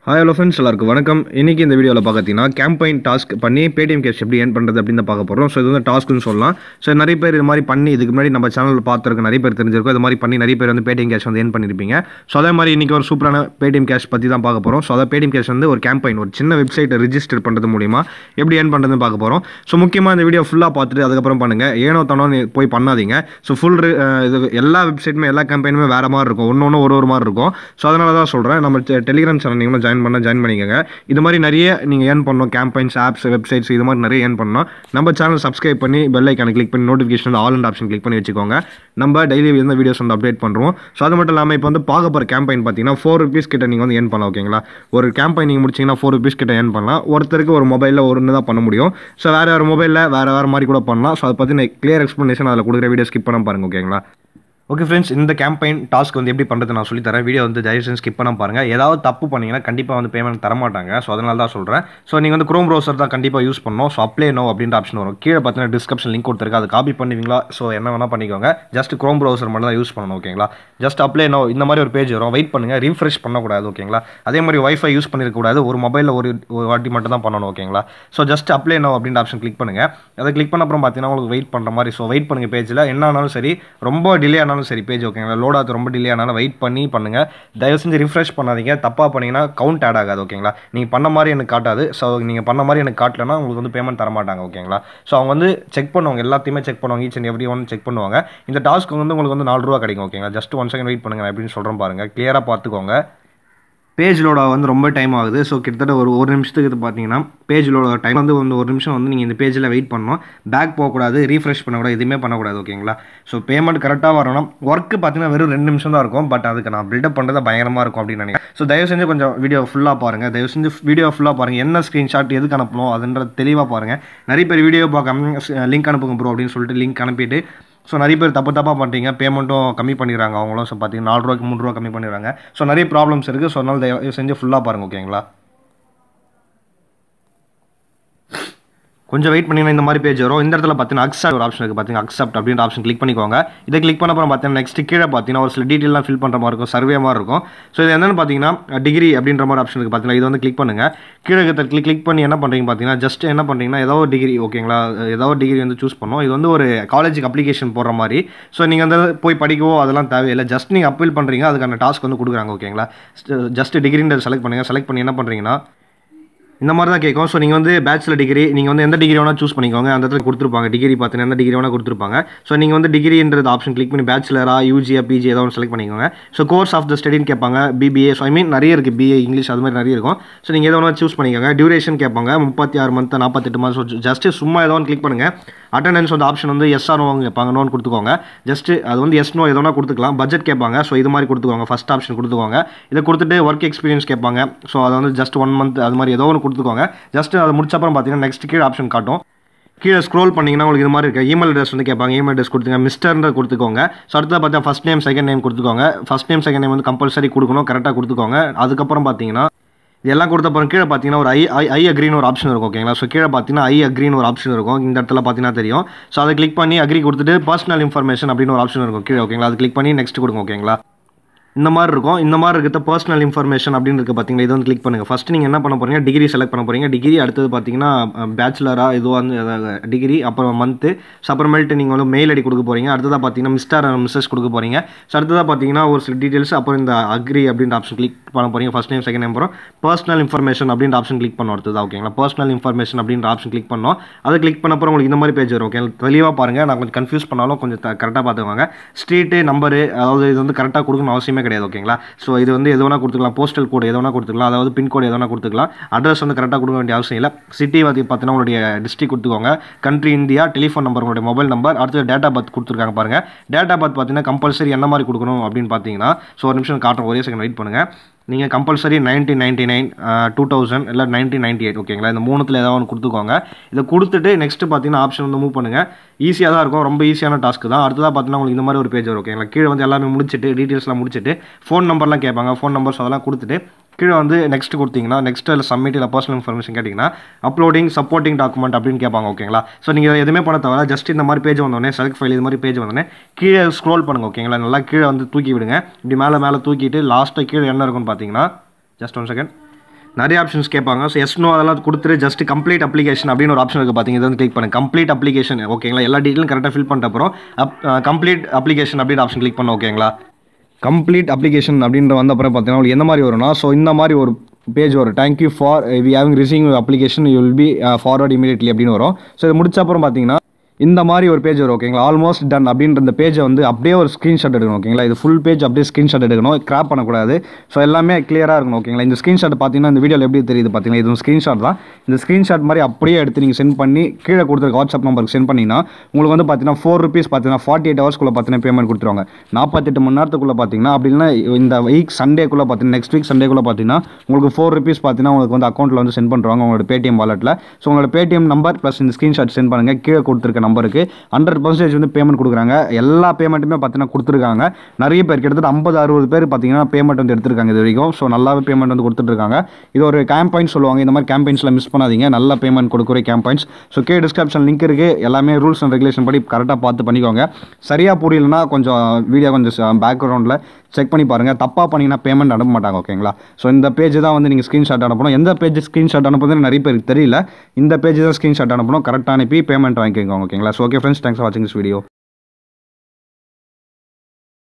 Hi hello friends, எல்லாருக்கும் வணக்கம். இன்னைக்கு இந்த வீடியோல பார்த்தீங்கன்னா கேம்பெயின் டாஸ்க் பண்ணி paytm கேஷ் எப்படி earn பண்றது அப்படினு பார்க்க போறோம். சோ இது வந்து டாஸ்க்னு சொல்லலாம். சோ நிறைய பேர் இது மாதிரி பண்ணி இதுக்கு முன்னாடி நம்ம சேனல்ல பார்த்திருக்க நிறைய பேர் தெரிஞ்சிருக்கும். இது மாதிரி பண்ணி நிறைய பேர் வந்து paytm கேஷ் வந்து earn பண்ணிருப்பீங்க. சோ அதே மாதிரி இன்னைக்கு ஒரு சூப்பரான paytm கேஷ் பத்தி தான் பார்க்க போறோம். சோ அத paytm கேஷ் வந்து ஒரு கேம்பெயின் ஒரு சின்ன வெப்சைட்டை ரெஜிஸ்டர் பண்றது மூலமா எப்படி earn பண்றதுன்னு பார்க்க போறோம். சோ முக்கியமா இந்த வீடியோ ஃபுல்லா பார்த்துட்டு அதுக்கு அப்புறம் பண்ணுங்க. ஏனோ தானோ போய் பண்ணாதீங்க. சோ ஃபுல் இது எல்லா வெப்சைட்டுமே எல்லா கேம்பெயினுமே வேற மாதிரி இருக்கும். ஒவ்வொரு ஒரு மாதிரி இருக்கும். சோ அதனால தான் சொல்றேன். நம்ம டெலிகிராம் சேனல் நீங்க ஜாயின் பண்ணிக்கங்க. இது மாதிரி நிறைய நீங்க earn பண்ணனும் கேம்பெயின்ஸ் ஆப்ஸ் வெப்சைட்ஸ் இது மாதிரி நிறைய earn பண்ணனும் நம்ம சேனல் சப்ஸ்கிரைப் பண்ணி பெல் ஐகானை கிளிக் பண்ணி notification all and option click பண்ணி வெச்சுக்கோங்க நம்ம டெய்லி இந்த வீடியோஸ் வந்து அப்டேட் பண்றோம் சோ அது மட்டும் இல்லாம இப்போ வந்து பார்க்க போற கேம்பெயின் பாத்தீங்கன்னா 4 ரூபீஸ் கிட்ட நீங்க வந்து earn பண்ணலாம் ஓகேங்களா ஒரு கேம்பெயின் நீங்க முடிச்சீங்கன்னா 4 ரூபீஸ் கிட்ட earn பண்ணலாம் ஒருத்தருக்கு ஒரு மொபைல்ல ஒன்னு தான் பண்ண முடியும் சோ வேற மொபைல்ல வேற மாதிரி கூட பண்ணலாம் சோ அத பத்தி நான் கிளியர் எக்ஸ்பிளனேஷன் அதல கொடுக்குற வீடியோ ஸ்கிப் பண்ணாம பாருங்க ஓகேங்களா ஓகே फ्रेंड्स இந்த கேம்பெயின் டாஸ்க் வந்து எப்படி பண்றது நான் சொல்லி தரேன் வீடியோ வந்து தயவுசெய்து ஸ்கிப் பண்ணாம பாருங்க ஏதாவது தப்பு பண்ணீங்கன்னா கண்டிப்பா வந்து பேமெண்ட் தர மாட்டாங்க சோ அதனால தான் சொல்றேன் சோ நீங்க வந்து Chrome browser தான் கண்டிப்பா யூஸ் பண்ணனும் சோ அப்ளை நோ அப்படின்ற ஆப்ஷன் வரும் கீழ பார்த்தீங்கன்னா டிஸ்கிரிப்ஷன் லிங்க் கொடுத்திருக்கேன் அதை காப்பி பண்ணுவீங்களா சோ என்ன வேணா பண்ணிக்கோங்க ஜஸ்ட் Chrome browser மட்டும் தான் யூஸ் பண்ணனும் ஓகேங்களா ஜஸ்ட் அப்ளை நோ இந்த மாதிரி ஒரு பேஜ் வரும் வெயிட் பண்ணுங்க ரீஃப்ரெஷ் பண்ண கூடாது ஓகேங்களா அதே மாதிரி வைஃபை யூஸ் பண்ணிருக்க கூடாது ஒரு மொபைல்ல ஒரு வாட்டி மட்டும் தான் பண்ணனும் ஓகேங்களா சோ ஜஸ்ட் அப்ளை நோ அப்படின்ற ஆப்ஷன் கிளிக் பண்ணுங்க அதை கிளிக் பண்ண அப்புறம் பார்த்தீங்கன்னா உங்களுக்கு வெயிட் பண்ற மாதிரி சோ வெயிட் பண்ணுங்க பேஜ்ல என்ன ஆனாலும் சரி ரொம்ப டிலே ஆனாலும் சரி பேஜ் ஓகேங்களா லோட் ஆகுது ரொம்ப டிலே ஆனாலும் வெயிட் பண்ணி பண்ணுங்க தயவு செஞ்சு ரிஃப்ரெஷ் பண்ணாதீங்க தப்பா பண்ணீங்கன்னா கவுண்ட் ஆட் ஆகாது ஓகேங்களா நீங்க பண்ண மாதிரி எனக்கு காட்டாது சோ நீங்க பண்ண மாதிரி எனக்கு காட்டலனா உங்களுக்கு வந்து பேமெண்ட் தர மாட்டாங்க ஓகேங்களா சோ அவங்க வந்து செக் பண்ணுவாங்க எல்லாத்தையுமே செக் பண்ணுவாங்க each and every one check பண்ணுவாங்க இந்த டாஸ்க் வந்து உங்களுக்கு வந்து 4 ரூபாய் கிடைக்கும் ஓகேங்களா ஜஸ்ட் 1 செகண்ட் வெயிட் பண்ணுங்க அப்படினு சொல்றேன் பாருங்க கிளியரா பாத்துக்கோங்க பேஜ் லோட் வந்து ரொம்ப டைம் ஆகுது ஸோ கிட்டத்தட்ட ஒரு நிமிஷத்துக்கு பார்த்தீங்கன்னா பேஜ் லோட் டைம் வந்து ஒரு நிமிஷம் வந்து நீங்கள் இந்த பேஜில் வெயிட் பண்ணணும் பேக் போகக்கூடாது ரீஃப்ரெஷ் பண்ணக்கூடாது எதுவுமே பண்ணக்கூடாது ஓகேங்களா ஸோ பேமெண்ட் கரெக்டாக வரணும் ஒர்க்கு பார்த்தீங்கன்னா வெறும் 2 நிமிஷம் தான் இருக்கும் பட் அதுக்கு நான் பில்டப் பண்ணுறது பயங்கரமாக இருக்கும் அப்படின்னு நினைக்கிறேன் ஸோ தயவு செஞ்சு கொஞ்சம் வீடியோ ஃபுல்லாக பாருங்கள் தயவு செஞ்சு வீடியோ ஃபுல்லாக பாருங்கள் என்ன ஸ்க்ரீன்ஷாட் எதுக்கு அனுப்பணும் அதுன்றது தெளிவாக பாருங்கள் நிறைய பேர் வீடியோ பார்க்க லிங்க் அனுப்புங்க ப்ரோ அப்படின்னு சொல்லிட்டு லிங்க் அனுப்பிட்டு ஸோ நிறைய பேர் தப்பாக பண்ணுறீங்க பேமெண்ட்டும் கம்மி பண்ணிடுறாங்க அவங்களும் ஸோ பார்த்தீங்கன்னா 4 ரூபாய்க்கு 3 ரூபா கம்மி பண்ணிடுறாங்க ஸோ நிறைய ப்ராப்ளம்ஸ் இருக்குது ஸோ அதனால தயவு செஞ்சு ஃபுல்லாக பாருங்கள் ஓகேங்களா கொஞ்சம் வெயிட் பண்ணிங்கன்னா இந்த மாதிரி பேஜ் வரும் இந்த இடத்துல பார்த்தீங்கன்னா அக்செப்ட் ஒரு ஆப்ஷன் இருக்குது பார்த்தீங்கன்னா அக்செப்ட் அப்படின்ற ஆப்ஷன் கிளிக் பண்ணிக்கோங்க இதை கிளிக் பண்ண அப்புறம் பார்த்தீங்கன்னா நெக்ஸ்ட் கீழே பார்த்தீங்கன்னா ஒரு சில டீட்டெயிலாம் ஃபில் பண்ணுற மாதிரி இருக்கும் சர்வே மாதிரி இருக்கும் ஸோ இது என்னென்னு பார்த்தீங்கன்னா டிகிரி அப்படின்ற மாதிரி ஆப்ஷன் இருக்குது பார்த்தீங்கன்னா இது வந்து கிளிக் பண்ணுங்கள் கீழே கிளிக் பண்ணி என்ன பண்ணுறீங்க பார்த்தீங்கன்னா ஜஸ்ட் என்ன பண்ணுறீங்கன்னா ஏதோ ஒரு டிகிரி ஓகேங்களா ஏதோ ஒரு டிகிரி வந்து சூஸ் பண்ணணும் இது வந்து ஒரு காலேஜுக்கு அப்ளிகேஷன் போடுற மாதிரி ஸோ நீங்கள் வந்து போய் படிக்கவோ அதெல்லாம் தேவையில்லை ஜஸ்ட் நீங்கள் அப்பீல் பண்ணுறீங்க அதுக்கான டாஸ்க் வந்து கொடுக்குறாங்க ஓகேங்களா ஜஸ்ட் டிகிரின்றது செலக்ட் பண்ணுங்கள் செலக்ட் பண்ணி என்ன பண்ணுறீங்கன்னா இந்த மாதிரி தான் கேட்கும் ஸோ நீங்கள் வந்து பேச்சுலர் டிகிரி நீங்கள் வந்து எந்த டிகிரி வேணால் சூஸ் பண்ணிக்கோங்க அந்த இடத்துல கொடுத்துருப்பாங்க டிகிரி பார்த்தீங்கன்னா எந்த டிகிரி வேணால் கொடுத்துருப்பாங்க ஸோ நீங்கள் வந்து டிகிரின்றது ஆப்ஷன் கிளிக் பண்ணி பேச்சுலரா யூஜியா பிஜி ஏதோ ஒன்று செலக்ட் பண்ணிக்கோங்க ஸோ கோர்ஸ் ஆஃப் த ஸ்டடின்னு கேட்பாங்க பிபிஏ ஸோ ஐ மீன் நிறைய இருக்குது பிஏ இங்கிலீஷ் அது மாதிரி நிறைய இருக்கும் ஸோ நீங்கள் எதோ ஒன்று சூஸ் பண்ணிக்கோங்க டியூரேஷன் கேட்பாங்க 36 மந்த் 48 மந்த் ஸோ ஜஸ்ட் சும்மா ஏதோ ஒன்று கிளிக் பண்ணுங்கள் அட்டண்டன்ஸ் வந்து ஆப்ஷன் வந்து எஸ் ஆர் நோங்க கேட்பாங்க நோன்னு கொடுத்துக்கோங்க ஜஸ்ட் அது வந்து எஸ் நோ எதோனா கொடுத்துக்கலாம் பட்ஜெட் கேட்பாங்க ஸோ இது மாதிரி கொடுத்துக்கோங்க ஃபஸ்ட் ஆப்ஷன் கொடுத்துக்கோங்க இதை கொடுத்துட்டு ஒர்க் எக்ஸ்பீரியன்ஸ் கேட்பாங்க ஸோ அதை வந்து ஜஸ்ட் 1 மந்த் அது மாதிரி ஏதோ ஒன்று கொடுத்துக்கோங்க ஜஸ்ட் அதை முடிச்ச அப்புறம் பார்த்தீங்கன்னா நெக்ஸ்ட் கீழே ஆப்ஷன் காட்டும் கீழே ஸ்க்ரோல் பண்ணிங்கன்னா உங்களுக்கு இது மாதிரி இருக்குது இமெயில் அட்ரஸ் வந்து கேட்பாங்க இமெயில் அட்ரஸ் கொடுத்துங்க மிஸ்டர்ன்ற கொடுத்துக்கோங்க ஸோ அடுத்தது பார்த்தா ஃபஸ்ட் நேம் செகண்ட் நேம் கொடுத்துக்கோங்க ஃபஸ்ட் நேம் செகண்ட் நேம் வந்து கம்பல்சரி கொடுக்கணும் கரெக்டாக கொடுத்துக்கோங்க அதுக்கப்புறம் பார்த்தீங்கன்னா இதெல்லாம் கொடுத்த அப்புறம் கீழே பார்த்தீங்கன்னா ஒரு ஐ அக்ரின்னு ஒரு ஆப்ஷன் இருக்கும் ஓகேங்களா ஸோ கீழே பார்த்தீங்கன்னா ஐ அக்ரின்னு ஒரு ஆப்ஷன் இருக்கும் இந்த இடத்துல பார்த்தீங்கன்னா தெரியும் ஸோ அதை கிளிக் பண்ணி அக்ரி கொடுத்துட்டு பர்சனல் இன்ஃபர்மேஷன் அப்படின்னு ஒரு ஆப்ஷன் இருக்கும் கீழே ஓகேங்களா அது கிளிக் பண்ணி நெக்ஸ்ட் கொடுங்க ஓகேங்களா இந்த மாதிரி இருக்கும் இந்த மாதிரி இருக்கிற பர்சனல் இன்ஃபர்மேஷன் அப்படின்னு இருக்குது பார்த்தீங்கன்னா இது வந்து கிளிக் பண்ணுங்கள் ஃபஸ்ட்டு நீங்கள் என்ன பண்ண போகிறீங்க டிகிரி செலக்ட் பண்ண போகிறீங்க டிகிரி அடுத்தது பார்த்தீங்கன்னா பேச்சுலராக இது வந்து டிகிரி அப்புறம் மந்த்து ஸோ அப்புறமேட்டு நீங்கள் வந்து மெயில் ஐடி கொடுக்க போகிறீங்க அடுத்ததாக பார்த்தீங்கன்னா மிஸ்டர் மிஸ்ஸஸ் கொடுக்க போகிறீங்க ஸோ அடுத்ததாக பார்த்தீங்கன்னா ஒரு சில டீட்டெயில்ஸ் அப்புறம் இந்த அக்ரி அப்படின்ற ஆப்ஷன் கிளிக் பண்ண போகிறீங்க ஃபஸ்ட் நேம் செகண்ட் நேம் அப்புறம் பர்சனல் இன்ஃபர்மேஷன் அப்படின்ற ஆப்ஷன் கிளிக் பண்ண அடுத்தது ஓகேங்களா பர்சனல் இன்ஃபர்மேஷன் அப்படின்ற ஆப்ஷன் கிளிக் பண்ணோம் அதை கிளிக் பண்ண அப்புறம் உங்களுக்கு இந்த மாதிரி பேஜ் வரும் ஓகே தெளிவாக பாருங்கள் நான் கொஞ்சம் கன்ஃபியூஸ் பண்ணாலும் கொஞ்சம் கரெக்டாக பார்த்துக்கோங்க ஸ்ட்ரீட்டு நம்பரு அதாவது இது வந்து கரெக்டாக கொடுக்கணும் அவசியமே கிடையாது ஓகேங்களா ஸோ இது வந்து எது வேணா கொடுத்துக்கலாம் போஸ்டல் கோடு எது வேணா கொடுத்துக்கலாம் அதாவது பின்கோடு எது வேணா கொடுத்துக்கலாம் அட்ரஸ் வந்து கரெக்டாக கொடுக்க வேண்டிய அவசியம் இல்லை சிட்டி வந்து பார்த்தீங்கன்னா உங்களுடைய டிஸ்ட்ரிக் கொடுத்துக்கோங்க கண்ட்ரி இந்தியா டெலிஃபோன் நம்பர் உங்களுடைய மொபைல் நம்பர் அடுத்து டேட்டா பர்த் கொடுத்துருக்காங்க பாருங்கள் டேட்டா பர்த் பார்த்தீங்கன்னா கம்பல்சரி என்ன மாதிரி கொடுக்கணும் அப்படின்னு பார்த்தீங்கன்னா ஸோ ஒரு நிமிஷம் காட்டுறோம் ஒரே செகண்ட் வெயிட் பண்ணுங்கள் நீங்கள் கம்பல்சரி 1999 2000 இல்லை 1998 ஓகேங்களா இந்த மூணுத்தில் ஏதாவது ஒன்று கொடுத்துக்கோங்க இதை கொடுத்துட்டு நெக்ஸ்ட்டு பார்த்தீங்கன்னா ஆப்ஷன் வந்து மூவ் பண்ணுங்கள் ஈஸியாக தான் இருக்கும் ரொம்ப ஈஸியான டாஸ்க் தான் அடுத்ததாக பார்த்தீங்கன்னா உங்களுக்கு இந்த மாதிரி ஒரு பேஜ் வரும் ஓகேங்களா கீழே வந்து எல்லாமே முடிச்சுட்டு டீட்டெயில்ஸ்லாம் முடிச்சுட்டு ஃபோன் நம்பர்லாம் கேட்பாங்க ஃபோன் நம்பர்ஸ் அதெல்லாம் கொடுத்துட்டு கீழே வந்து நெக்ஸ்ட் கொடுத்தீங்கன்னா நெக்ஸ்ட் இல்லை சப்மிட் இல்லை பர்சனல் இன்ஃபர்மேஷன் கேட்டிங்கன்னா அப்லோடிங் சப்போர்ட்டிங் டாக்குமெண்ட் அப்படின்னு கேட்பாங்க ஓகேங்களா ஸோ நீங்கள் எதுவுமே பண்ண தேவை ஜஸ்ட் இந்த மாதிரி பேஜ் வந்தோடனே செலக்ட் ஃபைல் இது மாதிரி பேஜ் வந்தோடனே கீழே ஸ்க்ரோல் பண்ணுங்கள் ஓகேங்களா நல்லா கீழே வந்து தூக்கி விடுங்க இப்படி மேலே தூக்கிட்டு லாஸ்ட்டாக கீழே என்ன இருக்குன்னு பார்த்தீங்கன்னா ஜஸ்ட் 1 செகண்ட் நிறைய ஆப்ஷன்ஸ் கேட்பாங்க. ஸோ எஸ் நோ அதெல்லாம் கொடுத்துட்டு ஜஸ்ட் கம்ப்ளீட் அப்ளிகேஷன் அப்படின்னு ஒரு ஆப்ஷன் இருக்குது பார்த்தீங்க. இதை வந்து கிளிக் பண்ணுங்க. கம்ப்ளீட் அப்ளிகேஷன் ஓகேங்களா. எல்லா டீட்டெயிலும் கரெக்டாக ஃபில் பண்ணிட்ட அப்புறம் கம்ப்ளீட் அப்ளிகேஷன் அப்படின்ற ஆப்ஷன் கிளிக் பண்ண ஓகேங்களா. கம்ப்ளீட் அப்ளிகேஷன் அப்படின்ற வந்த அப்புறம் பார்த்தீங்கன்னா உங்களுக்கு எந்த மாதிரி வரும்னா, ஸோ இந்த மாதிரி ஒரு பேஜ் வரும். Thank you for we having receiving application you will be forward immediately அப்படின்னு வரும். ஸோ இது முடிச்ச அப்புறம் பார்த்தீங்கன்னா இந்த மாதிரி ஒரு பேஜ் வரும் ஓகேங்களா. ஆல்மோஸ்ட் டன் அப்படின்ற இந்த பேஜை வந்து அப்படியே ஒரு ஸ்க்ரீன்ஷாட் எடுக்கணும் ஓகேங்களா. இது ஃபுல் பேஜ் அப்படியே ஸ்க்ரீன்ஷாட் எடுக்கணும், கிராப் பண்ணக்கூடாது. ஸோ எல்லாமே கிளியராக இருக்கணும் ஓகேங்களா. இந்த ஸ்க்ரீன்ஷாட் பார்த்தீங்கன்னா இந்த வீடியோவில் எப்படி தெரியுது பார்த்தீங்கன்னா, இது ஸ்க்ரீன்ஷாட் தான். இந்த ஸ்க்ரீன்ஷாட் மாதிரி அப்படியே எடுத்து நீங்கள் சென்ட் பண்ணி கீழே கொடுத்துருக்க வாட்ஸ்அப் நம்பருக்கு சென்ட் பண்ணிங்கன்னா உங்களுக்கு வந்து பார்த்தீங்கன்னா ₹4 பார்த்தீங்கன்னா 48 ஹவர்ஸ்க்குள்ளே பார்த்தீங்கன்னா பேமெண்ட் கொடுத்துருவாங்க. 48 மணி நேரத்துக்குள்ளே பார்த்தீங்கன்னா அப்படி இல்லைன்னா இந்த வீக் சண்டேக்குள்ளே பார்த்தீங்கன்னா நெக்ஸ்ட் வீக் சண்டேக்குள்ளே பார்த்தீங்கன்னா உங்களுக்கு ₹4 பார்த்தீங்கன்னா உங்களுக்கு வந்து அக்கௌண்ட்டில் வந்து சென்ட் பண்ணுறாங்க உங்களோட பேடிஎம் வாலெட்டில். ஸோ உங்களோட பேடிஎம் நம்பர் ப்ளஸ் இந்த ஸ்க்ரீன்ஷாட் சென்ட் பண்ணுங்கள். கீழே கொடுத்துருக்க நம்பருக்கு 100% வந்து பேமெண்ட் கொடுக்குறாங்க. எல்லா பேமெண்ட்டுமே பார்த்தீங்கன்னா கொடுத்துருக்காங்க. நிறைய பேர் கிட்டத்தட்ட 50-60 பேர் பார்த்தீங்கன்னா பேமெண்ட் வந்து எடுத்திருக்காங்க இது வரைக்கும். ஸோ நல்லாவே பேமெண்ட் வந்து கொடுத்துட்ருக்காங்க. இது ஒரு கேம்பெயின் சொல்லுவாங்க. இந்த மாதிரி கேம்பெயின்ஸ்லாம் மிஸ் பண்ணாதீங்க. நல்ல பேமெண்ட் கொடுக்குற கேம்பெயின்ஸ். ஸோ டிஸ்கிரிப்ஷன் லிங்க் இருக்குது. எல்லாமே ரூல்ஸ் அண்ட் ரெகுலேஷன் படி கரெக்டாக பார்த்து பண்ணிக்கோங்க. சரியாக புரியலன்னா கொஞ்சம் வீடியோ கொஞ்சம் பேக்ரவுண்டில் செக் பண்ணி பாருங்கள். தப்பாக பண்ணிங்கன்னா பேமெண்ட் அனுப்ப மாட்டாங்க ஓகேங்களா. ஸோ இந்த பேஜ் தான் வந்து நீங்கள் ஸ்க்ரீன்ஷாட் அனுப்பணும். எந்த பேஜ் ஸ்க்ரீன்ஷாட் அனுப்புதுன்னு நிறைய பேருக்கு தெரியல. இந்த பேஜ் தான் ஸ்க்ரீன்ஷாட் அனுப்பணும். கரெக்டாக அனுப்பி பேமெண்ட் வாங்கிக்கோங்க ஓகேங்களா. So okay friends, thanks for வாட்சிங் திஸ் வீடியோ.